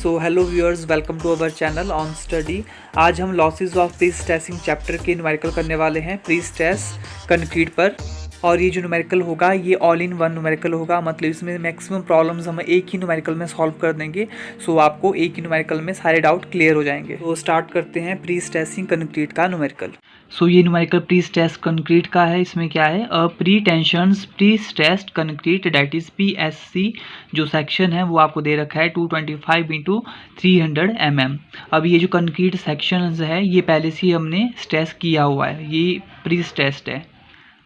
So hello viewers, welcome to our channel on study. आज हम losses of prestressing chapter के numerical करने वाले हैं प्री स्ट्रेस कंक्रीट पर। और ये जो न्यूमेरिकल होगा ये ऑल इन वन न्यूमेरिकल होगा, मतलब इसमें मैक्सिमम प्रॉब्लम्स हम एक ही न्यूमेरिकल में सॉल्व कर देंगे। सो आपको एक ही न्यूमेरिकल में सारे डाउट क्लियर हो जाएंगे। तो स्टार्ट करते हैं प्री स्ट्रेसिंग कंक्रीट का न्यूमेरिकल। सो ये न्यूमेरिकल प्री स्ट्रेस कंक्रीट का है। इसमें क्या है, pre tensions pre stressed concrete that is PSC जो सेक्शन है वो आपको दे रखा है 225 × 300 mm। अब ये जो कंक्रीट सेक्शन है ये पहले से ही हमने स्ट्रेस किया हुआ है, ये प्री स्ट्रेस्ड है,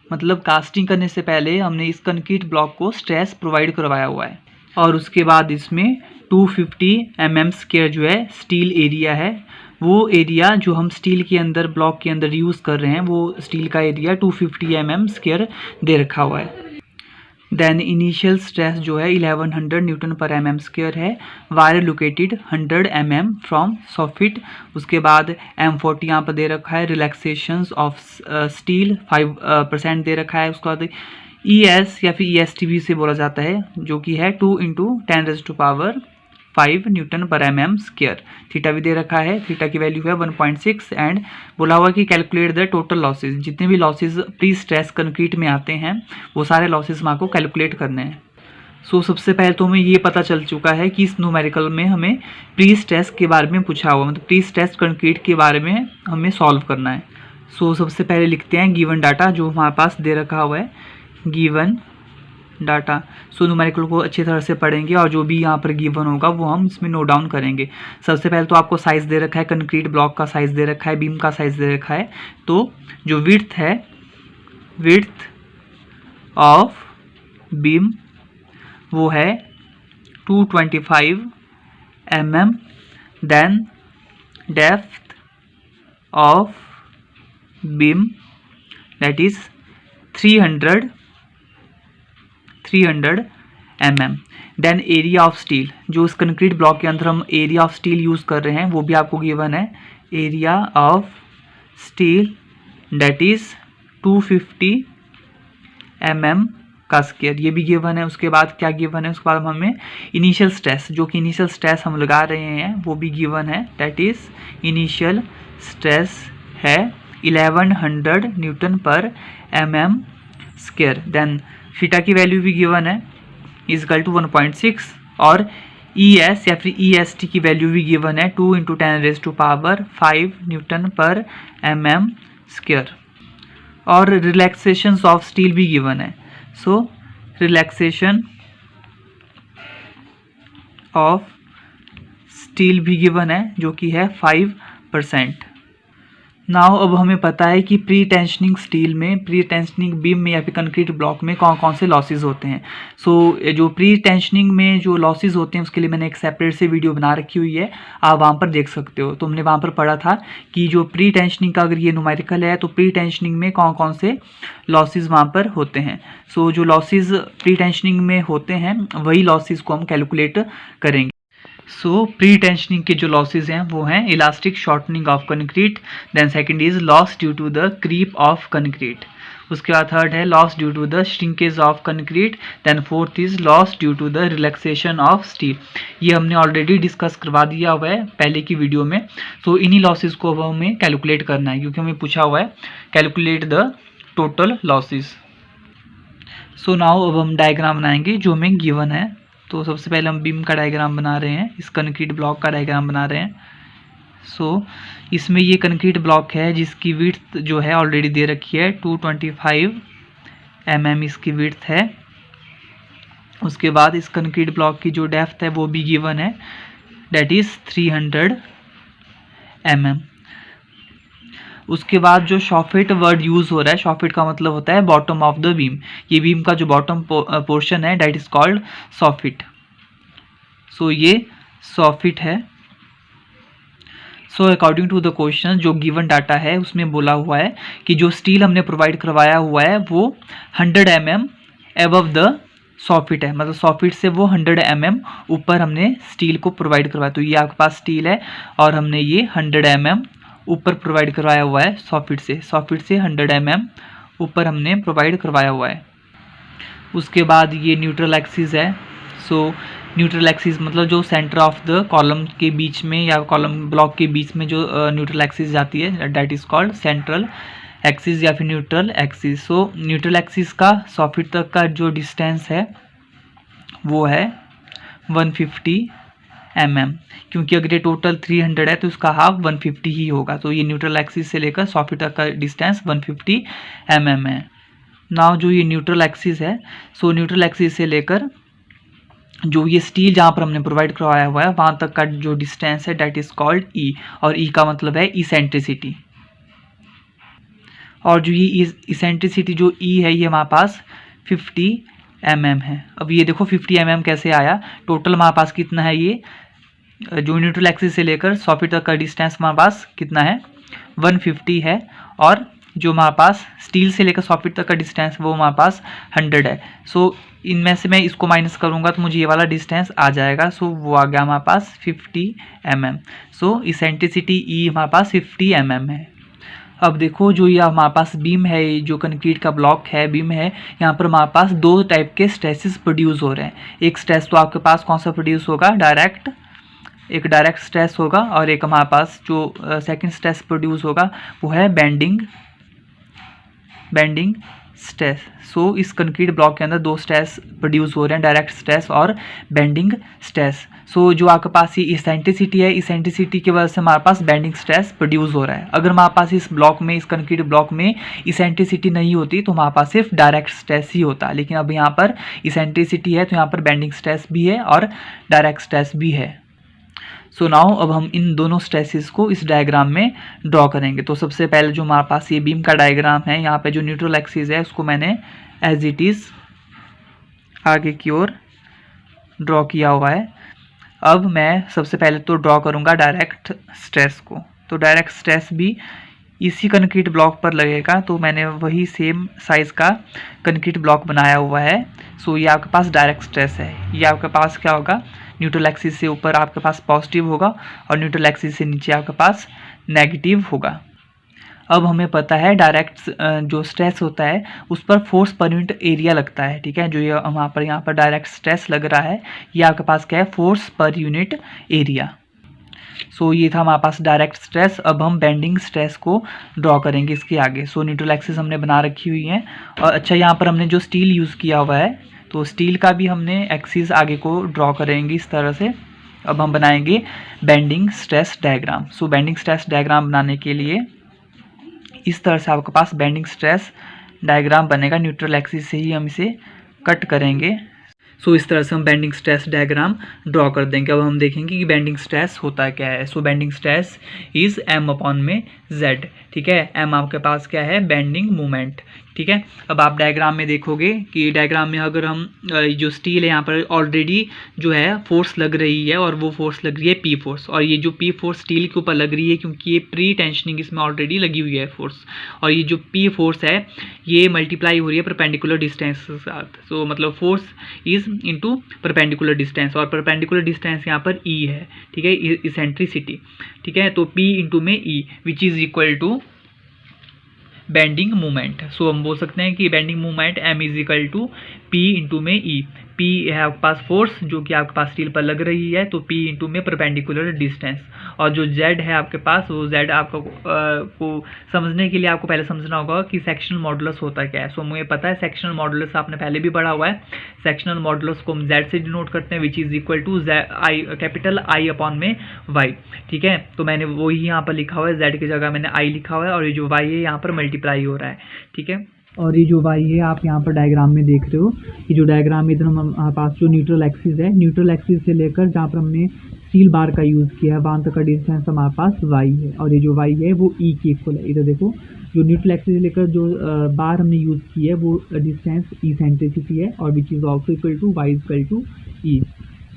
मतलब कास्टिंग करने से पहले हमने इस कंक्रीट ब्लॉक को स्ट्रेस प्रोवाइड करवाया हुआ है। और उसके बाद इसमें 250 mm² जो है स्टील एरिया है, वो एरिया जो हम स्टील के अंदर ब्लॉक के अंदर यूज़ कर रहे हैं वो स्टील का एरिया 250 mm² दे रखा हुआ है। देन इनिशियल स्ट्रेस जो है 1100 Nm/mm² है। Wire located 100 mm from soffit. उसके बाद M40 यहाँ पर दे रखा है। रिलैक्सेशंस ऑफ स्टील 5% दे रखा है। उसके बाद ES या फिर EST भी से बोला जाता है जो कि है 2 × 10⁵ Nm/mm²। थीटा भी दे रखा है, थीटा की वैल्यू है 1.6 एंड बोला हुआ कि कैलकुलेट द टोटल लॉसेज। जितने भी लॉसेज प्री स्ट्रेस कंक्रीट में आते हैं वो सारे लॉसेज में आपको कैलकुलेट करने हैं। सो सबसे पहले तो हमें ये पता चल चुका है कि इस न्यूमेरिकल में हमें प्री स्ट्रेस के बारे में पूछा हुआ, मतलब प्री स्ट्रेस कंक्रीट के बारे में हमें सॉल्व करना है। सो सबसे पहले लिखते हैं गिवन डाटा जो हमारे पास दे रखा हुआ है, गिवन डाटा। सो न्यूमेरिकल को अच्छी तरह से पढ़ेंगे और जो भी यहाँ पर गिवन होगा वो हम इसमें नोट डाउन करेंगे। सबसे पहले तो आपको साइज़ दे रखा है, कंक्रीट ब्लॉक का साइज़ दे रखा है, बीम का साइज़ दे रखा है। तो जो विड्थ है, विड्थ ऑफ बीम वो है 225 mm। Then depth of beam that is 300 mm। Then area of steel, जो इस कंक्रीट ब्लॉक के अंदर हम एरिया ऑफ स्टील यूज़ कर रहे हैं वो भी आपको गिवन है। Area of steel that is 250 mm का स्क्वायर, ये भी गिवन है। उसके बाद क्या गिवन है, उसके बाद हमें इनिशियल स्ट्रेस, जो कि इनिशियल स्ट्रेस हम लगा रहे हैं वो भी गिवन है। दैट इज इनिशियल स्ट्रेस है 1100 Nm/mm²। देन थीटा की वैल्यू भी गिवन है इजकल टू 1.6 और ES या फिर EST की वैल्यू भी गिवन है 2 × 10⁵ Nm/mm²। और रिलैक्सेशंस ऑफ स्टील भी गिवन है। सो रिलैक्सेशन ऑफ स्टील भी गिवन है जो कि है 5%। नाउ अब हमें पता है कि प्री टेंशनिंग स्टील में, प्री टेंशनिंग बीम में या फिर कंक्रीट ब्लॉक में कौन कौन से लॉसेज होते हैं। सो जो प्री टेंशनिंग में जो लॉसेज होते हैं उसके लिए मैंने एक सेपरेट से वीडियो बना रखी हुई है, आप वहाँ पर देख सकते हो। तो हमने वहाँ पर पढ़ा था कि जो प्री टेंशनिंग का अगर ये न्यूमेरिकल है तो प्री टेंशनिंग में कौन कौन से लॉसेज वहाँ पर होते हैं। सो जो लॉसेज प्री टेंशनिंग में होते हैं वही लॉसेज को हम कैलकुलेट करेंगे। सो प्री टेंशनिंग के जो लॉसेज हैं वो हैं elastic shortening of concrete. Then second is loss due to the creep of concrete. उसके बाद थर्ड है loss due to the shrinkage of concrete. Then fourth is loss due to the relaxation of steel. ये हमने already discuss करवा दिया हुआ है पहले की वीडियो में। सो इन्हीं लॉसेज को अब हमें कैलकुलेट करना है क्योंकि हमें पूछा हुआ है calculate the total losses. So now अब हम डायग्राम बनाएंगे जो हमें गिवन है। तो सबसे पहले हम बीम का डायग्राम बना रहे हैं, इस कंक्रीट ब्लॉक का डायग्राम बना रहे हैं। सो इसमें ये कंक्रीट ब्लॉक है जिसकी विड्थ जो है ऑलरेडी दे रखी है 225 mm इसकी विड्थ है। उसके बाद इस कंक्रीट ब्लॉक की जो डेप्थ है वो भी गिवन है दैट इज 300 mm। उसके बाद जो शॉफिट वर्ड यूज़ हो रहा है, शॉफिट का मतलब होता है बॉटम ऑफ द बीम। ये बीम का जो बॉटम पोर्शन है that is called soffit. So ये सॉफिट है। So according to the question जो गिवन डाटा है उसमें बोला हुआ है कि जो स्टील हमने प्रोवाइड करवाया हुआ है वो 100 mm एबव द सॉफिट है, मतलब सॉफिट से वो 100 mm ऊपर हमने स्टील को प्रोवाइड करवाया। तो ये आपके पास स्टील है और हमने ये 100 mm ऊपर प्रोवाइड करवाया हुआ है सॉफिट से 100 mm ऊपर हमने प्रोवाइड करवाया हुआ है। उसके बाद ये न्यूट्रल एक्सिस है। सो न्यूट्रल एक्सिस मतलब जो सेंटर ऑफ द कॉलम के बीच में या कॉलम ब्लॉक के बीच में जो न्यूट्रल एक्सिस जाती है, that is called central axis या फिर न्यूट्रल एक्सिस। सो न्यूट्रल एक्सिस का सॉफिट तक का जो डिस्टेंस है वो है 150 mm, क्योंकि अगर ये टोटल 300 है तो इसका हाफ 150 ही होगा। तो ये न्यूट्रल एक्सिस से लेकर सॉफिट तक का डिस्टेंस 150 mm है। नाउ जो ये न्यूट्रल एक्सिस है, सो न्यूट्रल एक्सिस से लेकर जो ये स्टील जहाँ पर हमने प्रोवाइड करवाया हुआ है वहाँ तक का जो डिस्टेंस है दैट इज़ कॉल्ड ई, और ई का मतलब है इसेंट्रिसिटी। और जो ये इसेंट्रिसिटी जो ई है ये हमारे पास 50 mm है। अब ये देखो 50 mm कैसे आया, टोटल हमारे पास कितना है, ये जो न्यूट्रल एक्सिस से लेकर सॉफिट तक का डिस्टेंस हमारे पास कितना है 150 है, और जो हमारे पास स्टील से लेकर सॉफिट तक का डिस्टेंस वो हमारे पास 100 है। सो इनमें से मैं इसको माइनस करूँगा तो मुझे ये वाला डिस्टेंस आ जाएगा। सो वो आ गया हमारे पास 50 mm। सो इसेंट्रिसिटी ई हमारे पास 50 mm है। अब देखो जो ये हमारे पास बीम है, जो कंक्रीट का ब्लॉक है, बीम है, यहाँ पर हमारे पास दो टाइप के स्ट्रेसेस प्रोड्यूस हो रहे हैं। एक स्ट्रेस तो आपके पास कौन सा प्रोड्यूस होगा, एक डायरेक्ट स्ट्रेस होगा, और एक हमारे पास जो सेकंड स्ट्रेस प्रोड्यूस होगा वो है बेंडिंग स्ट्रेस। सो इस कंक्रीट ब्लॉक के अंदर दो स्ट्रेस प्रोड्यूस हो रहे हैं, डायरेक्ट स्ट्रेस और बेंडिंग स्ट्रेस। सो जो आपके पास ये इसेंट्रिसिटी है, इसेंट्रिसिटी की वजह से हमारे पास बेंडिंग स्ट्रेस प्रोड्यूस हो रहा है। अगर हमारे पास इस ब्लॉक में, इस कंक्रीट ब्लॉक में इसेंट्रिसिटी नहीं होती तो हमारे पास सिर्फ डायरेक्ट स्ट्रेस ही होता, लेकिन अब यहाँ पर इसेंट्रिसिटी है तो यहाँ पर बेंडिंग स्ट्रेस भी है और डायरेक्ट स्ट्रेस भी है। सो नाउ अब हम इन दोनों स्ट्रेसेस को इस डायग्राम में ड्रॉ करेंगे। तो सबसे पहले जो हमारे पास ये बीम का डायग्राम है, यहाँ पे जो न्यूट्रल एक्सिस है उसको मैंने एज इट इज़ आगे की ओर ड्रॉ किया हुआ है। अब मैं सबसे पहले तो ड्रॉ करूँगा डायरेक्ट स्ट्रेस को। तो डायरेक्ट स्ट्रेस भी इसी कंक्रीट ब्लॉक पर लगेगा, तो मैंने वही सेम साइज़ का कंक्रीट ब्लॉक बनाया हुआ है। सो ये आपके पास डायरेक्ट स्ट्रेस है। ये आपके पास क्या होगा, न्यूट्रल एक्सिस से ऊपर आपके पास पॉजिटिव होगा और न्यूट्रल एक्सिस से नीचे आपके पास नेगेटिव होगा। अब हमें पता है डायरेक्ट जो स्ट्रेस होता है उस पर फोर्स पर यूनिट एरिया लगता है, ठीक है। जो ये यहाँ पर डायरेक्ट स्ट्रेस लग रहा है ये आपके पास क्या है, फोर्स पर यूनिट एरिया। सो ये था हमारे पास डायरेक्ट स्ट्रेस। अब हम बेंडिंग स्ट्रेस को ड्रॉ करेंगे इसके आगे। सो न्यूट्रल एक्सिस हमने बना रखी हुई है, और अच्छा यहाँ पर हमने जो स्टील यूज़ किया हुआ है तो स्टील का भी हमने एक्सिस आगे को ड्रॉ करेंगे इस तरह से। अब हम बनाएंगे बेंडिंग स्ट्रेस डायग्राम। सो बेंडिंग स्ट्रेस डायग्राम बनाने के लिए इस तरह से आपके पास बेंडिंग स्ट्रेस डायग्राम बनेगा। न्यूट्रल एक्सिस से ही हम इसे कट करेंगे। सो इस तरह से हम बेंडिंग स्ट्रेस डायग्राम ड्रॉ कर देंगे। अब हम देखेंगे कि बेंडिंग स्ट्रेस होता क्या है। सो बेंडिंग स्ट्रेस इज़ M/z, ठीक है। M आपके पास क्या है, बेंडिंग मोमेंट, ठीक है। अब आप डायग्राम में देखोगे कि डायग्राम में अगर हम जो स्टील है यहाँ पर ऑलरेडी जो है फोर्स लग रही है, और वो फोर्स लग रही है P फोर्स, और ये जो P फोर्स स्टील के ऊपर लग रही है क्योंकि ये प्री टेंशनिंग इसमें ऑलरेडी लगी हुई है फोर्स, और ये जो P फोर्स है ये मल्टीप्लाई हो रही है परपेंडिकुलर डिस्टेंस के साथ। सो मतलब force is into perpendicular distance, और परपेंडिकुलर डिस्टेंस यहाँ पर E है, ठीक है, इसेंट्रिसिटी, ठीक है। तो P इंटू में E which is equal to bending moment. So हम बोल सकते हैं कि bending moment M is equal to P into में E। P है आपके पास फोर्स जो कि आपके पास स्टील पर लग रही है, तो P इंटू में परपेंडिकुलर डिस्टेंस, और जो Z है आपके पास वो Z आपको को समझने के लिए आपको पहले समझना होगा कि सेक्शनल मॉडुलस होता क्या है। सो मुझे पता है सेक्शनल मॉडुलस आपने पहले भी पढ़ा हुआ है। सेक्शनल मॉडुलस को हम Z से डिनोट करते हैं which is equal to capital I upon में Y, ठीक है। तो मैंने वही यहाँ पर लिखा हुआ है, Z की जगह मैंने I लिखा हुआ है, और ये जो Y है यहाँ पर मल्टीप्लाई हो रहा है, ठीक है। और ये जो Y है आप यहाँ पर डायग्राम में देख रहे हो, कि जो डायग्राम में इधर हमारे पास जो न्यूट्रल एक्सिस है, न्यूट्रल एक्सिस से लेकर जहाँ पर हमने स्टील बार का यूज़ किया है वहाँ तक का डिस्टेंस हमारे पास Y है, और ये जो Y है वो E की इक्वल है। इधर देखो जो न्यूट्रल एक्सिस से लेकर जो बार हमने यूज़ की है वो डिस्टेंस इसेंट्रिसिटी है, और which is also equal to Y equal to E।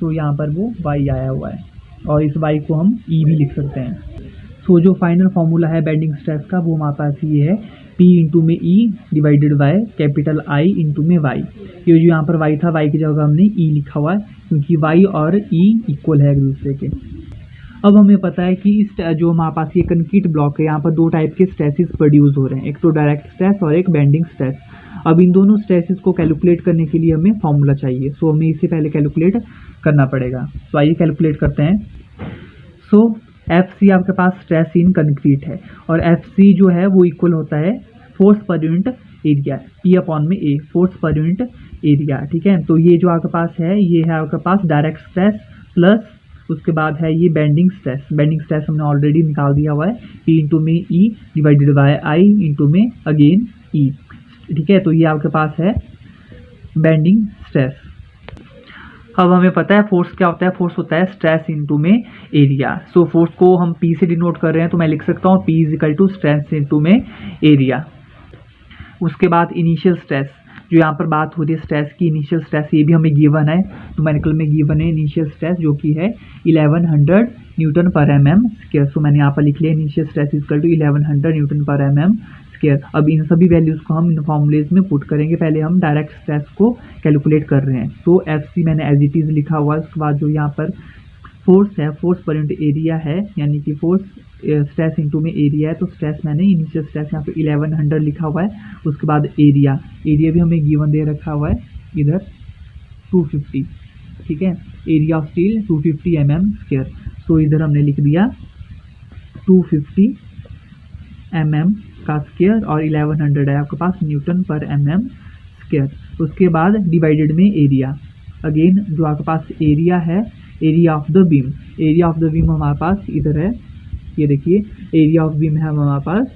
So यहाँ पर वो Y आया हुआ है, और इस Y को हम E भी लिख सकते हैं। सो जो फाइनल फार्मूला है बेंडिंग स्ट्रेस का वो हमारे पास ये है, P इंटू में E divided by capital I into में Y। ये जो यहाँ पर Y था, Y की जगह हमने E लिखा हुआ है क्योंकि Y और E इक्वल है एक दूसरे के। अब हमें पता है कि इस जो हमारे पास ये कंक्रीट ब्लॉक है यहाँ पर दो टाइप के स्ट्रेसेस प्रोड्यूस हो रहे हैं, एक तो डायरेक्ट स्ट्रेस और एक बेंडिंग स्ट्रेस। अब इन दोनों स्ट्रेसेस को कैलकुलेट करने के लिए हमें फॉर्मूला चाहिए, सो हमें इससे पहले कैलकुलेट करना पड़ेगा। तो आइए कैलकुलेट करते हैं। सो FC आपके पास स्ट्रेस इन कंक्रीट है और FC जो है वो इक्वल होता है force per unit area, P upon में A, force per unit area. ठीक है, तो ये जो आपके पास है ये है आपके पास डायरेक्ट स्ट्रेस प्लस उसके बाद है ये बेंडिंग स्ट्रेस। बेंडिंग स्ट्रेस हमने ऑलरेडी निकाल दिया हुआ है, P इंटू में E divided by I into में अगेन E। ठीक है, तो ये आपके पास है बेंडिंग स्ट्रेस। अब हमें पता है फोर्स क्या होता है, फोर्स होता है स्ट्रेस इंटू में एरिया। सो फोर्स को हम P से डिनोट कर रहे हैं, तो मैं लिख सकता हूँ P is equal to stress into में एरिया। उसके बाद इनिशियल स्ट्रेस, जो यहाँ पर बात हो रही है स्ट्रेस की, इनिशियल स्ट्रेस ये भी हमें गिवन है, न्यूमेरिकल में गिवन है इनिशियल स्ट्रेस जो कि है 1100 न्यूटन पर mm स्क्वायर। सो मैंने यहाँ पर लिख लिया initial stress equal to 1100 newton पर mm स्क्वायर। अब इन सभी वैल्यूज़ को हम इन फॉर्मूलेज में पुट करेंगे। पहले हम डायरेक्ट स्ट्रेस को कैलकुलेट कर रहे हैं। तो FC मैंने एज इट इज़ लिखा हुआ है। उसके बाद जो यहाँ पर फोर्स है, फोर्स पर यूनिट एरिया है, यानी कि फोर्स स्ट्रेस इंटू में एरिया है, तो स्ट्रेस मैंने इनिशियल स्ट्रेस यहाँ पे 1100 लिखा हुआ है। उसके बाद एरिया भी हमें गिवन दे रखा हुआ है इधर 250। ठीक है, area of steel 250 mm square. So इधर हमने लिख दिया 250 mm का स्क्वायर और 1100 है आपके पास न्यूटन पर mm स्क्वायर। उसके बाद डिवाइडेड में एरिया, अगेन जो आपके पास एरिया है, area of the beam, area of the beam हमारे पास इधर है, ये देखिए एरिया ऑफ बीम है हमारे पास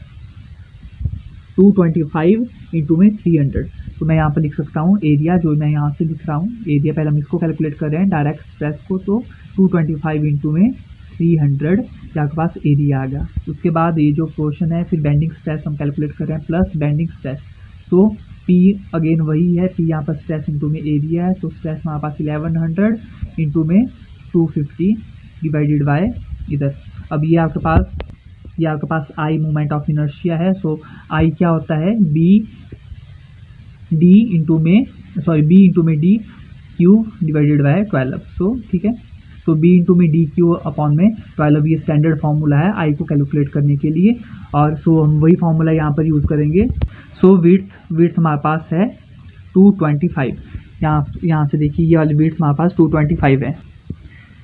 225 इंटू में 300। तो मैं यहाँ पर लिख सकता हूँ एरिया, जो मैं यहाँ से लिख रहा हूँ एरिया, पहले हम इसको कैलकुलेट कर रहे हैं डायरेक्ट स्ट्रेस को, तो 225 इंटू में 300 ये आपके पास एरिया आ गया। उसके बाद ये जो पोर्शन है फिर बेंडिंग स्ट्रेस हम कैलकुलेट कर रहे हैं प्लस बेंडिंग स्ट्रेस। तो P अगेन वही है, P यहाँ पर स्ट्रेस इंटू में एरिया है, तो स्ट्रेस हमारे पास 1100 इंटू में 250 डिवाइडेड बाय इधर। अब ये आपके पास I मोमेंट ऑफ इनर्शिया है। सो I क्या होता है, B इंटू में D क्यू डिवाइडेड बाय 12। सो ठीक है, तो B इंटू में D क्यू अपॉन में 12 ये स्टैंडर्ड फार्मूला है I को कैलकुलेट करने के लिए। और सो हम वही फार्मूला यहाँ पर यूज़ करेंगे। सो विड्थ हमारे पास है 225, यहाँ से देखिए ये वाली विड्थ हमारे पास 225 है।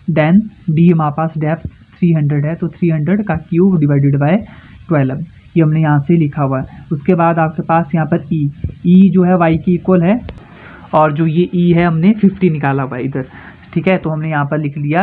देन D हमारे पास डेप्थ 300 है, तो 300 का क्यूब डिवाइडेड बाय 12 ये हमने यहाँ से लिखा हुआ है। उसके बाद आपके पास यहाँ पर E जो है Y की इक्वल है, और जो ये E है हमने 50 निकाला हुआ है इधर। ठीक है, तो हमने यहाँ पर लिख लिया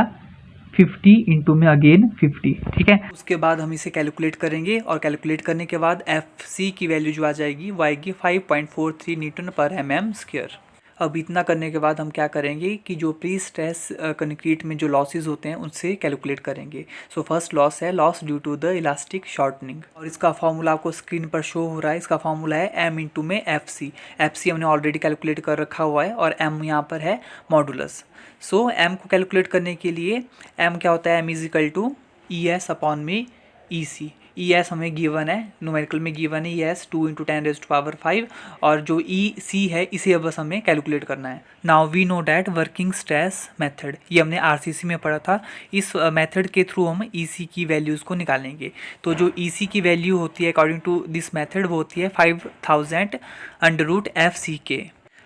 50 इंटू में अगेन 50। ठीक है, उसके बाद हम इसे कैलकुलेट करेंगे और कैलकुलेट करने के बाद FC की वैल्यू जो आ जाएगी वो आएगी 5.43 न्यूटन पर mm स्क्वायर। अब इतना करने के बाद हम क्या करेंगे कि जो प्री स्ट्रेस कंक्रीट में जो लॉसेस होते हैं उनसे कैलकुलेट करेंगे। सो फर्स्ट लॉस है loss due to the elastic shortening, और इसका फॉर्मूला आपको स्क्रीन पर शो हो रहा है। इसका फॉर्मूला है M इंटू में FC हमने ऑलरेडी कैलकुलेट कर रखा हुआ है, और M यहाँ पर है मॉडुलस। सो M को कैलकुलेट करने के लिए M क्या होता है, M is equal to ES upon में EC। ES हमें गिवन है, न्यूमेरिकल में गिवन है ES 2 इंटू 10⁵, और जो EC है इसे बस हमें कैलकुलेट करना है। Now we know that working stress method, ये हमने RCC में पढ़ा था। इस मेथड के थ्रू हम EC की वैल्यूज़ को निकालेंगे। तो जो EC की वैल्यू होती है अकॉर्डिंग टू दिस मेथड वो होती है 5000 √FCK,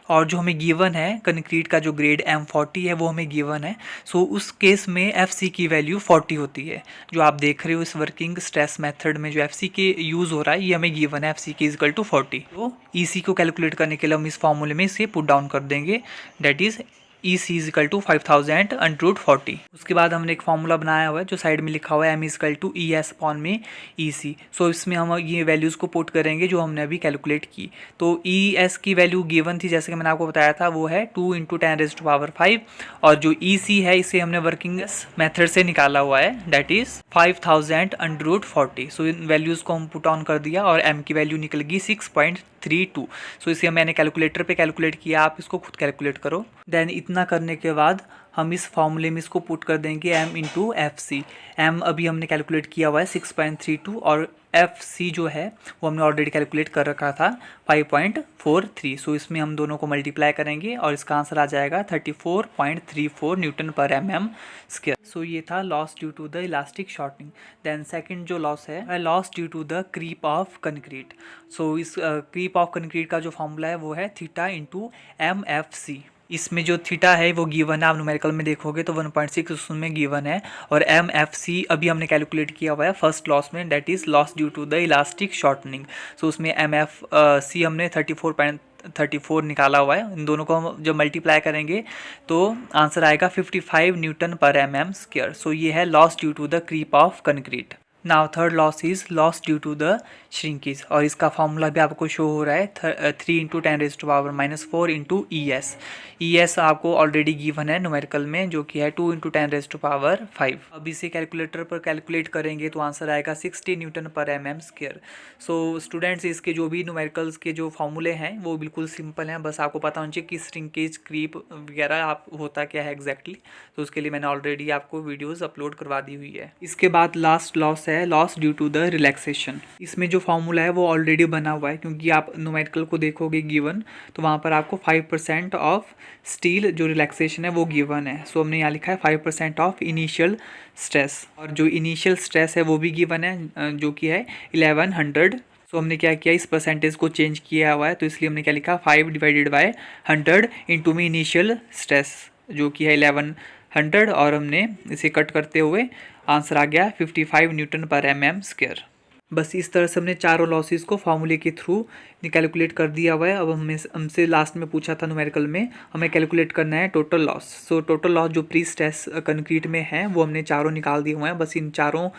और जो हमें गिवन है कंक्रीट का जो ग्रेड M40 है वो हमें गिवन है। सो उस केस में FC की वैल्यू 40 होती है। जो आप देख रहे हो इस वर्किंग स्ट्रेस मेथड में जो FC के यूज़ हो रहा है ये हमें गिवन है FC की इक्वल टू 40। तो EC को कैलकुलेट करने के लिए हम इस फॉर्मूले में इसे पुट डाउन कर देंगे, that is EC is equal to 5000 √40। उसके बाद हमने एक फार्मूला बनाया हुआ है जो साइड में लिखा हुआ है M is equal to ES upon में EC। सो इसमें हम ये वैल्यूज़ को पुट करेंगे जो हमने अभी कैलकुलेट की। तो ES की वैल्यू गिवन थी जैसे कि मैंने आपको बताया था, वो है 2 इंटू 10⁵, और जो EC है इसे हमने वर्किंग मेथड से निकाला हुआ है, that is 5000 √40। So in values को हम पुट ऑन कर दिया और M की वैल्यू निकल गई 6.32। सो इसे मैंने कैलकुलेटर पे कैलकुलेट किया, आप इसको खुद कैलकुलेट करो। देन इतना करने के बाद हम इस फॉर्मूले में इसको पुट कर देंगे m into F C. M अभी हमने कैलकुलेट किया हुआ है 6.32 और एफ सी जो है वो हमने ऑलरेडी कैलकुलेट कर रखा था 5.43। सो इसमें हम दोनों को मल्टीप्लाई करेंगे और इसका आंसर आ जाएगा 34.34 न्यूटन पर mm स्क्वायर। सो ये था loss due to the elastic shortening. Then second जो लॉस है loss due to the creep of concrete. So इस क्रीप ऑफ कंक्रीट का जो फॉर्मूला है वो है theta into M F C. इसमें जो थीटा है वो गिवन है, आप न्यूमेरिकल में देखोगे तो 1.6 उसमें गिवन है और एम एफ सी अभी हमने कैलकुलेट किया हुआ है फर्स्ट लॉस में, that is loss due to the elastic shortening. So उसमें एम एफ सी हमने 34 निकाला हुआ है। इन दोनों को हम जब मल्टीप्लाई करेंगे तो आंसर आएगा 55 न्यूटन पर mm स्क्वायर। सो ये है loss due to the creep of concrete. Now third loss is loss due to the shrinkage और इसका फॉर्मूला भी आपको शो हो रहा है 3 into 10⁻⁻4 into E S. E S आपको ऑलरेडी गिवन है न्यूमेरिकल में जो कि है 2 इंटू 10⁵ अब इसे कैलकुलेटर पर कैलकुलेट करेंगे तो आंसर आएगा 60 न्यूटन पर mm स्क्वायर। सो स्टूडेंट्स इसके जो भी न्यूमेरिकल्स के जो फॉर्मूले हैं वो बिल्कुल सिंपल हैं, बस आपको पता होना चाहिए कि श्रिंकेज क्रीप वगैरह आप होता क्या है एग्जैक्टली। तो उसके लिए मैंने ऑलरेडी आपको वीडियोज़ अपलोड करवा दी हुई है। इसके बाद लास्ट लॉस है loss due to the relaxation. इसमें जो फॉर्मूला है वो ऑलरेडी बना हुआ है, क्योंकि आप न्यूमेरिकल को देखोगे गिवन तो वहाँ पर आपको 5% ऑफ स्टील जो रिलैक्सेशन है वो गिवन है। सो हमने यहाँ लिखा है 5% ऑफ इनिशियल स्ट्रेस और जो इनिशियल स्ट्रेस है वो भी गिवन है जो कि है 1100। सो हमने क्या किया, इस परसेंटेज को चेंज किया हुआ है तो इसलिए हमने क्या लिखा 5/100 इंटू में इनिशियल स्ट्रेस जो कि है 1100 और हमने इसे कट करते हुए आंसर आ गया 55 न्यूटन पर mm स्क्वायर। बस इस तरह से हमने चारों लॉसेस को फार्मूले के थ्रू कैलकुलेट कर दिया हुआ है। अब हमसे लास्ट में पूछा था न्यूमेरिकल में हमें कैलकुलेट करना है total loss. So total loss जो प्री स्ट्रेस कंक्रीट में है वो हमने चारों निकाल दिए हुए हैं। बस इन चारों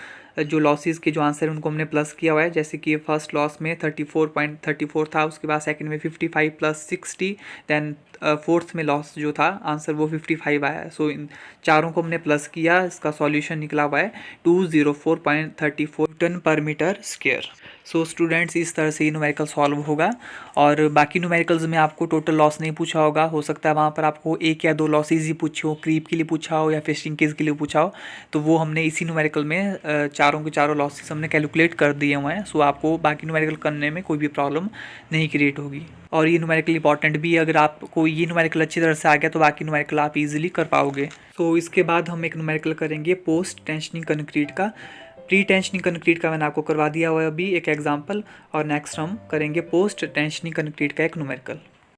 जो लॉसेस के जो आंसर है उनको हमने प्लस किया हुआ है। जैसे कि फर्स्ट लॉस में 34.34 था, उसके बाद सेकंड में 55 प्लस 60, देन फोर्थ में लॉस जो था आंसर वो 55 आया है। सो इन चारों को हमने प्लस किया, इसका सॉल्यूशन निकला हुआ है 204.34 न्यूटन पर मीटर स्क्वायर। सो स्टूडेंट्स इस तरह से ये न्यूमेरिकल सॉल्व होगा और बाकी न्यूमेरिकल्स में आपको टोटल लॉस नहीं पूछा होगा, हो सकता है वहाँ पर आपको एक या दो लॉसेज ही पूछे हो, क्रीप के लिए पूछा हो या फिर श्रिंकेज के लिए पूछा हो। तो वो हमने इसी न्यूमेरिकल में चारों के चारों लॉसेस हमने कैलकुलेट कर दिए हुए हैं। सो आपको बाकी न्यूमेरिकल करने में कोई भी प्रॉब्लम नहीं क्रिएट होगी। और ये न्यूमेरिकल इंपॉर्टेंट भी है, अगर आपको ये न्यूमेरिकल अच्छी तरह से आ गया तो बाकी न्यूमेरिकल आप इजीली कर पाओगे। तो इसके बाद हम एक न्यूमेरिकल करेंगे पोस्ट टेंशनिंग कंक्रीट का। प्री टेंशनिंग कंक्रीट का मैंने आपको करवा दिया हुआ है अभी एक एग्जांपल, और नेक्स्ट हम करेंगे पोस्ट टेंशनिंग कंक्रीट का एक न्यूमेरिकल।